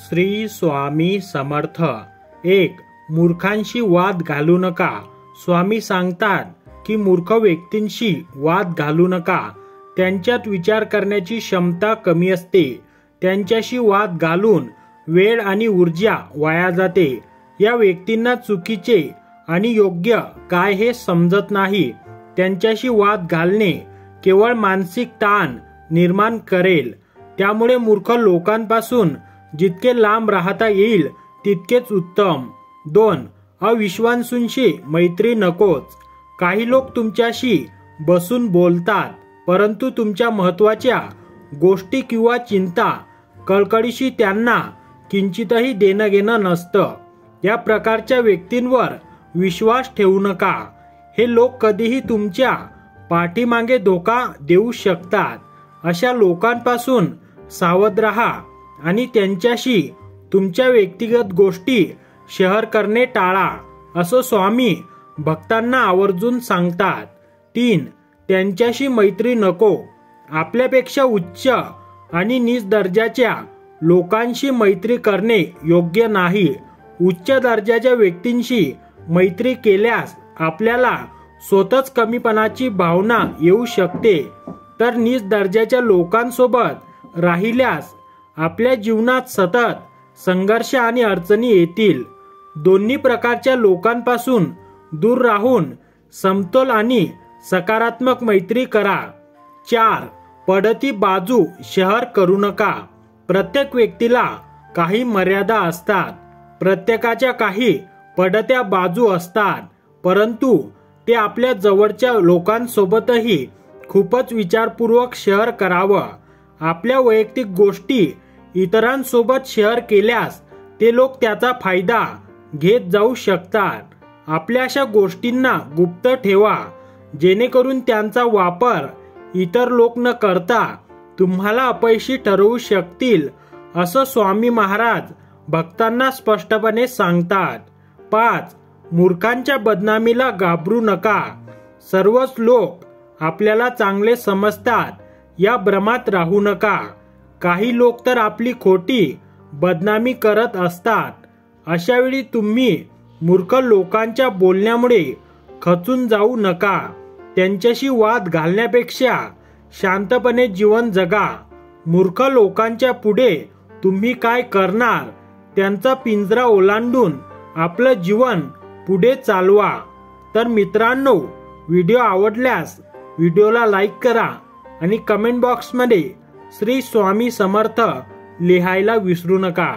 श्री स्वामी समर्थ। एक, मूर्खांशी वाद घालू नका। स्वामी सांगतात की मूर्ख व्यक्तींशी वाद घालू नका। त्यांच्यात विचार करण्याची क्षमता कमी असते। त्यांच्याशी वाद घालून वेळ आणि ऊर्जा वाया जाते। या व्यक्तींना चुकीचे आणि योग्य काय हे समजत नाही। त्यांच्याशी वाद घालणे केवळ मानसिक ताण निर्माण करेल। त्यामुळे मूर्ख लोकांपासून जितके लांब राहता येईल तितकेच उत्तम। 2, अविश्वासूंशी मैत्री नकोच। काही लोक तुमच्याशी बसून बोलतात, परंतु तुमच्या महत्त्वाच्या गोष्टी किंवा चिंता कळकळीशी त्यांना किंचितही देणं घेणं नसतं। या प्रकारच्या व्यक्तींवर विश्वास ठेवू नका। हे लोक कधीही तुमच्या पाठीमागे धोका देऊ शकतात। अशा लोकांपासून सावध राहा आणि त्यांच्याशी तुमच्या व्यक्तिगत गोष्टी शेअर करणे टाळा, असं स्वामी भक्तांना आवर्जून सांगतात। 3, त्यांच्याशी मैत्री नको। आपल्यापेक्षा उच्च आणि नीच दर्जाच्या लोकांशी मैत्री करणे योग्य नाही। उच्च दर्जाच्या व्यक्तींशी मैत्री केल्यास आपल्याला स्वतःच कमीपणाची भावना येऊ शकते, तर नीच दर्जाच्या लोकांसोबत राहिल्यास आपल्या जीवनात सतत संघर्ष आणि अडचणी येतील। दोन्ही प्रकारच्या लोकांपासून दूर राहून समतोल आणि सकारात्मक मैत्री करा। 4, पडती बाजू शेअर करू नका। प्रत्येक व्यक्तीला काही मर्यादा असतात। प्रत्येकाच्या काही पडत्या बाजू असतात, परंतु ते आपल्या जवळच्या लोकांसोबतही खूपच विचारपूर्वक शेअर करावं। आपल्या वैयक्तिक गोष्टी इतरांसोबत शेअर केल्यास ते लोक त्याचा फायदा घेत जाऊ शकतात। आपल्या अशा गोष्टींना गुप्त ठेवा, जेणेकरून त्यांचा वापर इतर लोक न करता तुम्हाला अपयशी ठरवू शकतील, असं स्वामी महाराज भक्तांना स्पष्टपणे सांगतात। 5, मूर्खांच्या बदनामीला घाबरू नका। सर्वच लोक आपल्याला चांगले समजतात या भ्रमात राहू नका। काही लोक तर आपली खोटी बदनामी करत असतात। अशा वेळी तुम्ही मूर्ख लोकांच्या बोलण्यामुळे खचून जाऊ नका। त्यांच्याशी वाद घालण्यापेक्षा शांतपणे जीवन जगा। मूर्ख लोकांच्या पुढे तुम्ही काय करणार? त्यांचा पिंजरा ओलांडून आपलं जीवन पुढे चालवा। तर मित्रांनो, व्हिडिओ आवडल्यास व्हिडिओला लाईक करा आणि कमेंट बॉक्समध्ये श्री स्वामी समर्थ लिहायला विसरू नका।